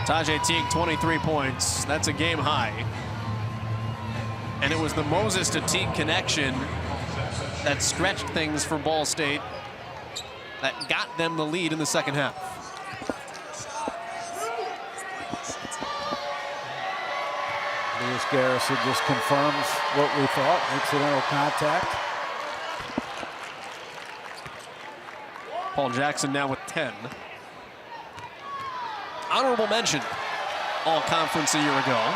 Tajay Teague, 23 points. That's a game high. And it was the Moses to Teague connection that stretched things for Ball State, that got them the lead in the second half. Lewis Garrison just confirms what we thought, incidental contact. Paul Jackson now with 10. Honorable mention, all conference a year ago.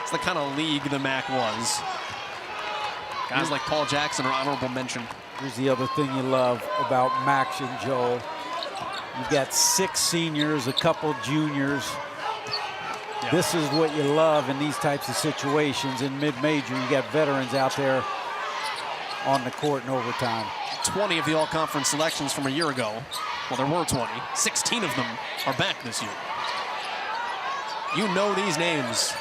It's the kind of league the MAC was. Guys like Paul Jackson are honorable mention. Here's the other thing you love about Max and Joel. You've got 6 seniors, a couple juniors. Yeah. This is what you love in these types of situations. In mid-major, you got veterans out there on the court in overtime. 20 of the all-conference selections from a year ago. Well, there were 20. 16 of them are back this year. You know these names.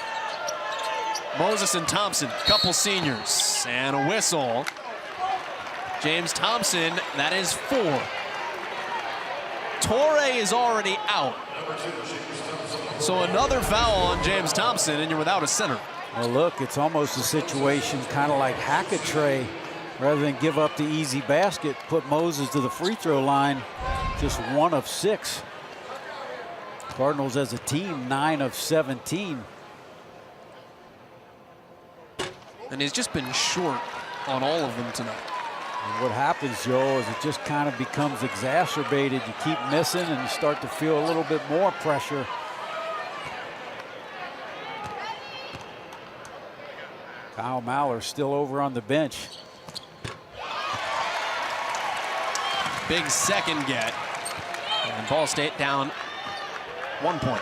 Moses and Thompson, couple seniors, and a whistle. James Thompson, that is 4. Torre is already out. So another foul on James Thompson, and you're without a center. Well, look, it's almost a situation kind of like hack a tray. Rather than give up the easy basket, put Moses to the free throw line, just 1 of 6. Cardinals as a team, 9 of 17. And he's just been short on all of them tonight. And what happens, Joe, is it just kind of becomes exacerbated. You keep missing and you start to feel a little bit more pressure. Kyle Maller still over on the bench. Big second get. And Ball State down 1 point.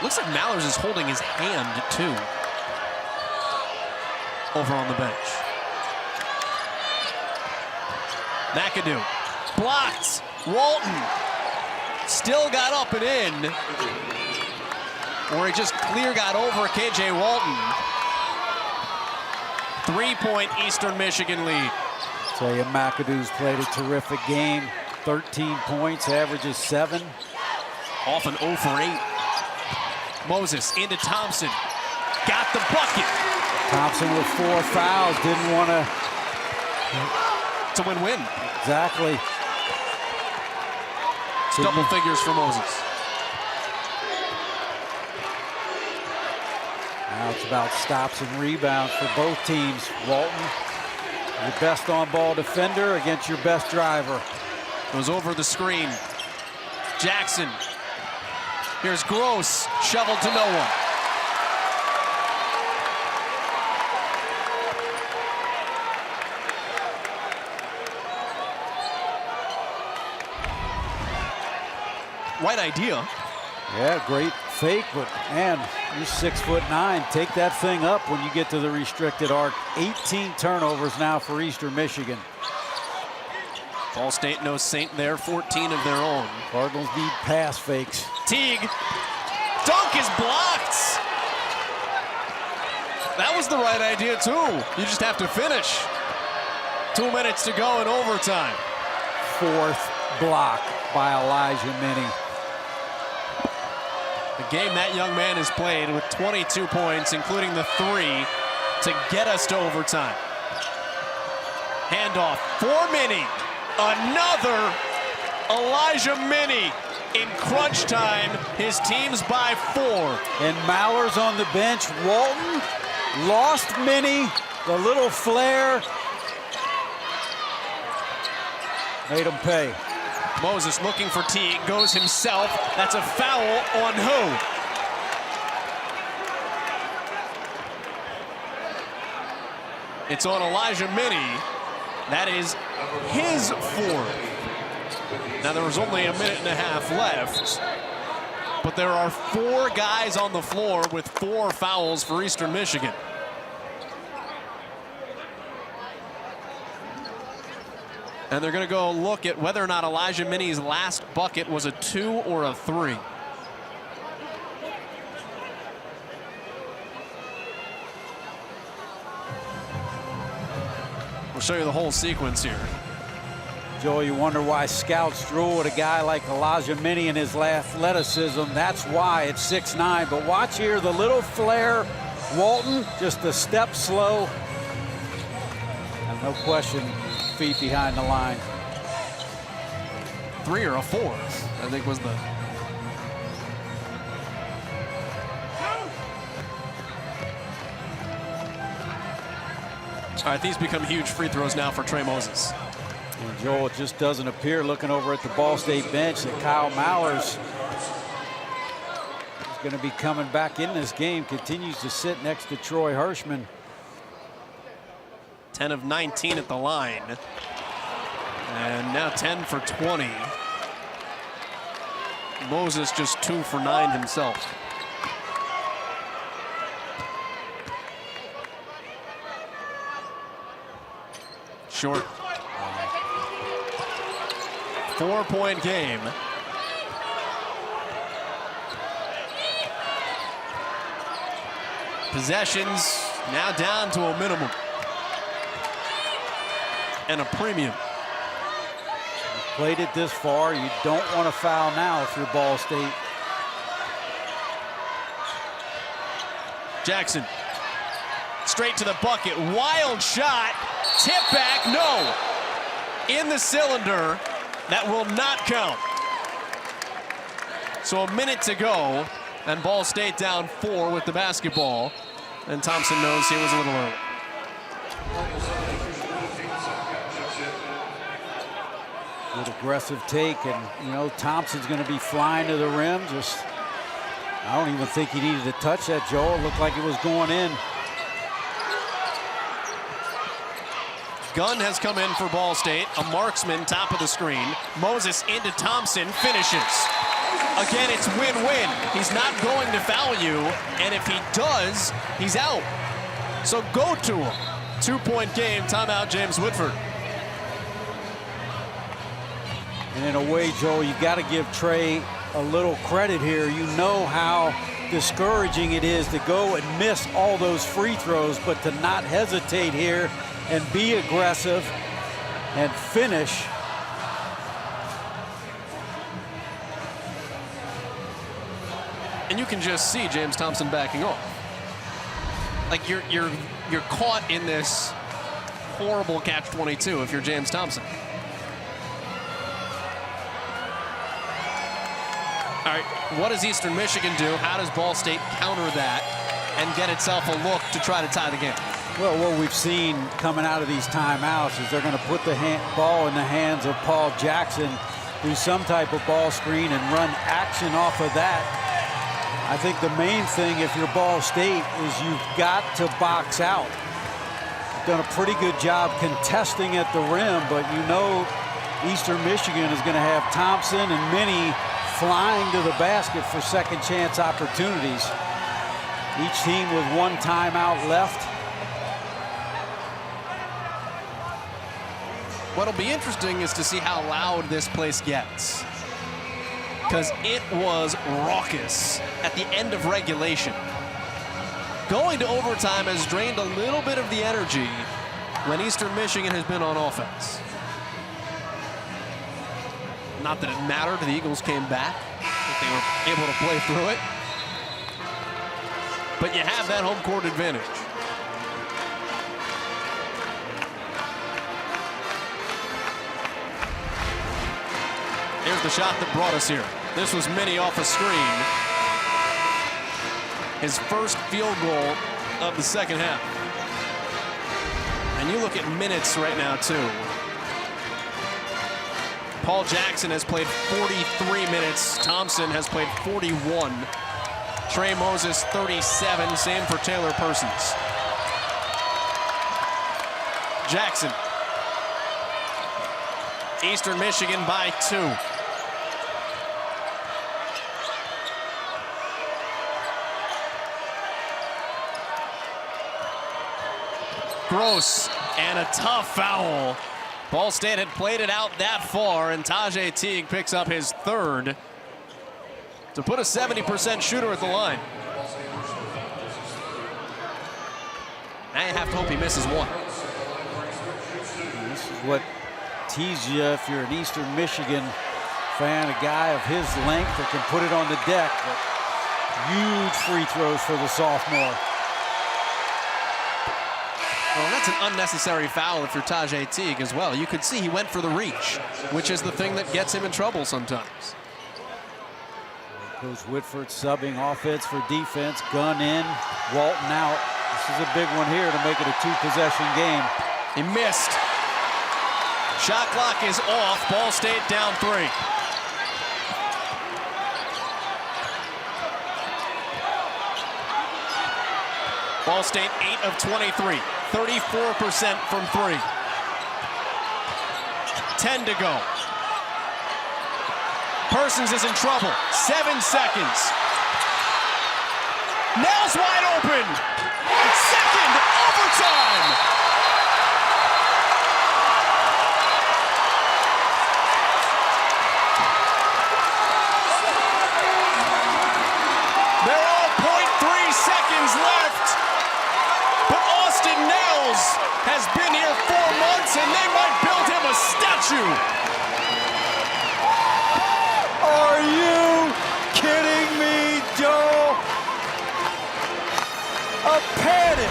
Looks like Mallers is holding his hand, too, over on the bench. McAdoo blocked. Walton still got up and in, where he just clear got over KJ Walton. 3-point Eastern Michigan lead. Tell you, McAdoo's played a terrific game. 13 points, averages 7. Often 0 for 8. Moses into Thompson. Got the bucket. Thompson with 4 fouls. Didn't want to. It's a win-win. Exactly. It's double figures for Moses. Now it's about stops and rebounds for both teams. Walton, your best on-ball defender against your best driver. Goes over the screen. Jackson. Here's Gross, shoveled to no one. Right idea. Yeah, great fake, but man, you're 6'9". Take that thing up when you get to the restricted arc. 18 turnovers now for Eastern Michigan. Ball State no saint there, 14 of their own. Cardinals need pass fakes. Teague, dunk is blocked. That was the right idea too. You just have to finish. 2 minutes to go in overtime. 4th block by Elijah Minnie. The game that young man has played with 22 points, including the 3, to get us to overtime. Handoff for Minnie. Another Elijah Minnie in crunch time. His team's by 4. And Maller's on the bench. Walton lost Minnie. The little flare made him pay. Moses looking for Teague, goes himself. That's a foul on who? It's on Elijah Minnie. That is his 4th. Now there was only a minute and a half left, but there are 4 guys on the floor with 4 fouls for Eastern Michigan. And they're going to go look at whether or not Elijah Minnie's last bucket was a 2 or a 3. We'll show you the whole sequence here. Joel, you wonder why scouts drool at a guy like Elijah Minnie and his athleticism. That's why it's 6'9". But watch here, the little flare. Walton just a step slow. And no question, feet behind the line. 3 or a 4, I think was the. All right, these become huge free throws now for Trey Moses. And Joel, it just doesn't appear, looking over at the Ball State bench, that Kyle Mallers is going to be coming back in this game. Continues to sit next to Troy Hirschman. 10 of 19 at the line. And now 10 for 20. Moses just 2 for 9 himself. Short. 4-point game. Possessions now down to a minimum. And a premium. Played it this far, you don't want to foul now if you're Ball State. Jackson, straight to the bucket, wild shot, tip back, no. In the cylinder, that will not count. So a minute to go, and Ball State down 4 with the basketball. And Thompson knows he was a little early. Good aggressive take, and you know Thompson's going to be flying to the rim. Just, I don't even think he needed to touch that, Joel. It looked like it was going in. Gunn has come in for Ball State, a marksman, top of the screen. Moses into Thompson, finishes. Again, it's win-win. He's not going to foul you, and if he does, he's out. So go to him. 2-point game, timeout, James Whitford. And in a way, Joel, you got to give Trey a little credit here. You know how discouraging it is to go and miss all those free throws, but to not hesitate here and be aggressive and finish. And you can just see James Thompson backing off. Like you're caught in this horrible catch-22 if you're James Thompson. All right, what does Eastern Michigan do? How does Ball State counter that and get itself a look to try to tie the game? Well, what we've seen coming out of these timeouts is they're going to put the ball in the hands of Paul Jackson, do some type of ball screen and run action off of that. I think the main thing, if you're Ball State, is you've got to box out. You've done a pretty good job contesting at the rim, but you know Eastern Michigan is going to have Thompson and Minnie flying to the basket for second chance opportunities. Each team with 1 timeout left. What'll be interesting is to see how loud this place gets, because it was raucous at the end of regulation. Going to overtime has drained a little bit of the energy when Eastern Michigan has been on offense. Not that it mattered, the Eagles came back, that they were able to play through it. But you have that home court advantage. Here's the shot that brought us here. This was Minnie off a screen. His first field goal of the second half. And you look at minutes right now, too. Paul Jackson has played 43 minutes. Thompson has played 41. Trey Moses, 37. Same for Taylor Persons. Jackson. Eastern Michigan by 2. Gross, and a tough foul. Ball State had played it out that far, and Tajay Teague picks up his 3rd to put a 70% shooter at the line. Now you have to hope he misses 1. This is what tease you if you're an Eastern Michigan fan, a guy of his length that can put it on the deck. But huge free throws for the sophomore. Well, that's an unnecessary foul if you're Tajay Teague as well. You could see he went for the reach, which is the thing that gets him in trouble sometimes. Coach Whitford subbing offense for defense. Gunn in, Walton out. This is a big one here to make it a two-possession game. He missed. Shot clock is off. Ball State down 3. Ball State 8 of 23. 34% from 3. 10 to go. Persons is in trouble. 7 seconds. Nell's wide open. Second overtime. There are 0.3 seconds left. But Austin Nels has been here 4 months and they might build him a statue. Are you kidding me, Joe? A panic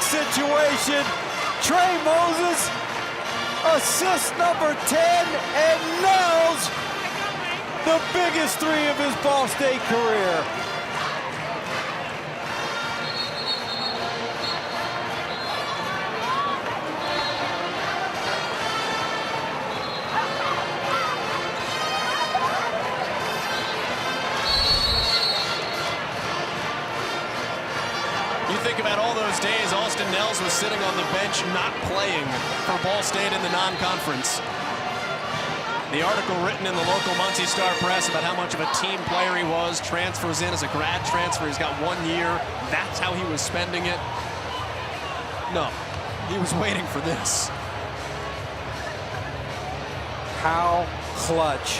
situation. Trey Moses, assist number 10, and Nels, the biggest 3 of his Ball State career. You think about all those days Austin Nels was sitting on the bench not playing for Ball State in the non-conference. The article written in the local Muncie Star Press about how much of a team player he was, transfers in as a grad transfer, he's got 1 year, that's how he was spending it. No, he was waiting for this. How clutch.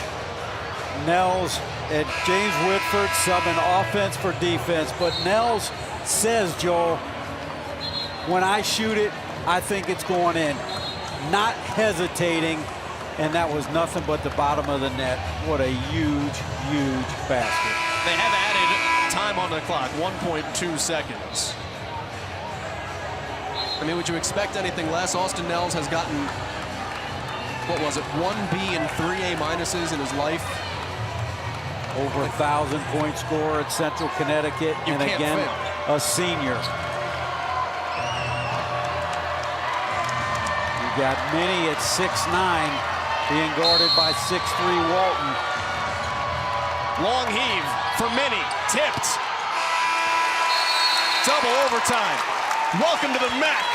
Nels and James Whitford subbing offense for defense, but Nels says, Joel, when I shoot it, I think it's going in. Not hesitating, and that was nothing but the bottom of the net. What a huge, huge basket. They have added time on the clock, 1.2 seconds. I mean, would you expect anything less? Austin Nels has gotten, what was it, 1B and 3 A minuses in his life. Over 1,000-point scorer at Central Connecticut, You and can't again, fail. a senior. You got Minnie at 6'9", being guarded by 6'3" Walton. Long heave for Minnie, tipped. Double overtime. Welcome to the MAC.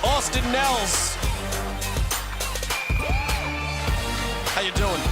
Austin Nels. How you doing?